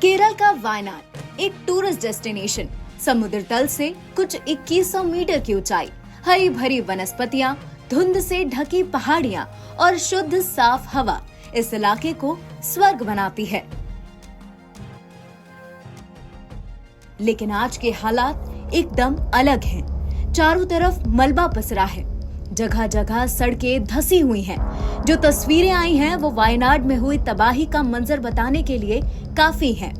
केरल का वायनाड एक tourist destination, समुद्र तल से कुछ 2100 मीटर की ऊंचाई, हरी भरी वनस्पतियां, धुंध से ढकी पहाड़ियां और शुद्ध साफ हवा इस इलाके को स्वर्ग बनाती है। लेकिन आज के हालात एकदम अलग हैं। चारों तरफ मलबा पसरा है, जगह जगह सड़कें धसी हुई हैं। जो तस्वीरें आई हैं वो वायनाड में हुई तबाही का मंजर बताने के लिए काफी हैं।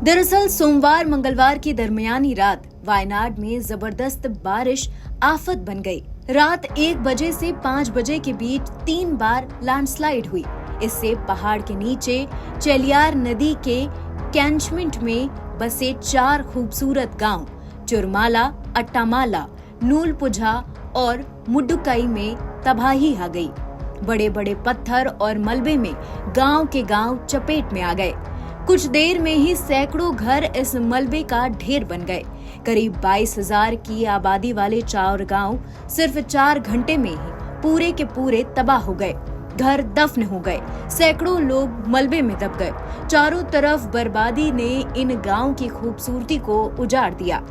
दरअसल सोमवार मंगलवार की दरमियानी रात वायनाड में जबरदस्त बारिश आफत बन गई। रात 1 बजे से 5 बजे के बीच 3 बार लैंडस्लाइड हुई। इससे पहाड़ के नीचे चेलियार नदी के कैंचमेंट में बसे 4 खूबसूरत गांव चुरमाला, अट्टामाला, नूलपुझा और मुडुकई में तबाही आ गई। बड़े बड़े पत्थर और मलबे में गांव के गांव चपेट में आ गए। कुछ देर में ही सैकड़ों घर इस मलबे का ढेर बन गए। करीब 22,000 की आबादी वाले 4 गांव सिर्फ 4 घंटे में ही पूरे के पूरे तबाह हो गए। घर दफन हो गए, सैकड़ों लोग मलबे में दब गए। चारों तरफ बर्बादी ने इन गांव की खूबसूरती को उजाड़ दिया।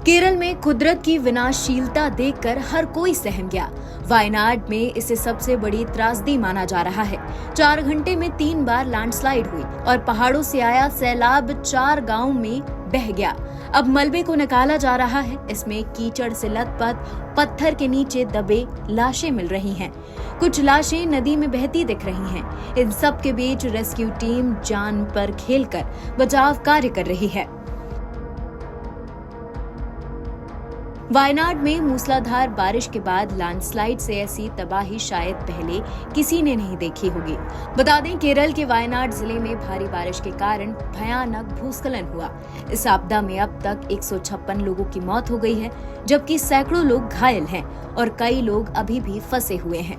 केरल में कुदरत की विनाशशीलता देखकर हर कोई सहम गया। वायनाड में इसे सबसे बड़ी त्रासदी माना जा रहा है। 4 घंटे में 3 बार लैंडस्लाइड हुई और पहाड़ों से आया सैलाब 4 गांव में बह गया। अब मलबे को निकाला जा रहा है। इसमें कीचड़ से लथपथ पत्थर के नीचे दबे लाशें मिल रही हैं। कुछ लाशें नदी में बहती दिख रही हैं। इन सब के बीच रेस्क्यू टीम जान पर खेलकर बचाव कार्य कर रही है। वायनाड में मूसलाधार बारिश के बाद लैंडस्लाइड से ऐसी तबाही शायद पहले किसी ने नहीं देखी होगी। बता दें, केरल के वायनाड जिले में भारी बारिश के कारण भयानक भूस्खलन हुआ। इस आपदा में अब तक 156 लोगों की मौत हो गई है, जबकि सैकड़ों लोग घायल हैं और कई लोग अभी भी फंसे हुए हैं।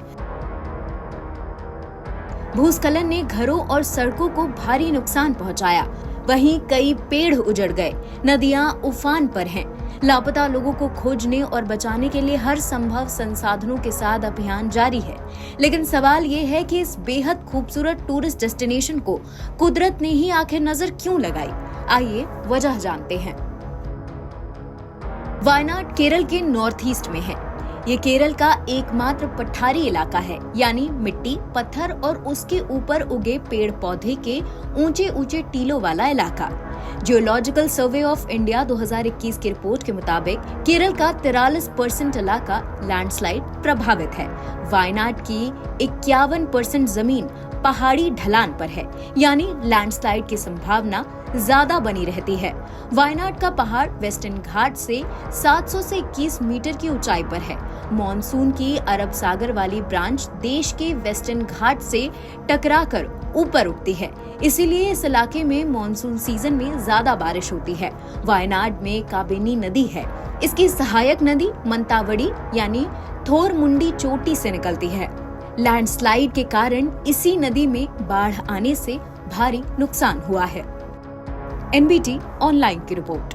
भूस्खलन ने घरों और सड़कों को भारी नुकसान पहुंचाया। वहीं कई पेड़ उजड़ गए, नदियां उफान पर हैं। लापता लोगों को खोजने और बचाने के लिए हर संभव संसाधनों के साथ अभियान जारी है। लेकिन सवाल ये है कि इस बेहद खूबसूरत टूरिस्ट डेस्टिनेशन को कुदरत ने ही आखिर नजर क्यों लगाई? आइए वजह जानते हैं। वायनाड केरल के नॉर्थ ईस्ट में है। ये केरल का एकमात्र पठारी इलाका है, यानी मिट्टी, पत्थर और उसके ऊपर उगे पेड़ पौधे के ऊंचे ऊंचे टीलों वाला इलाका। जियोलॉजिकल सर्वे ऑफ इंडिया 2021 की रिपोर्ट के मुताबिक केरल का 43% इलाका लैंडस्लाइड प्रभावित है। वायनाड की 51% जमीन पहाड़ी ढलान पर है, यानी लैंडस्लाइड की संभावना ज्यादा बनी रहती है। वायनाड का पहाड़ वेस्टर्न घाट से 700 से 21 मीटर की ऊंचाई पर है। मॉनसून की अरब सागर वाली ब्रांच देश के वेस्टर्न घाट से टकराकर ऊपर उठती है, इसीलिए इस इलाके में मॉनसून सीजन में ज्यादा बारिश होती है। वायनाड में काबिनी नदी है। इसकी सहायक नदी मंतावड़ी यानी थोरमुंडी चोटी से निकलती है। लैंडस्लाइड के कारण इसी नदी में बाढ़ आने से भारी नुकसान हुआ है। एनबीटी ऑनलाइन की रिपोर्ट।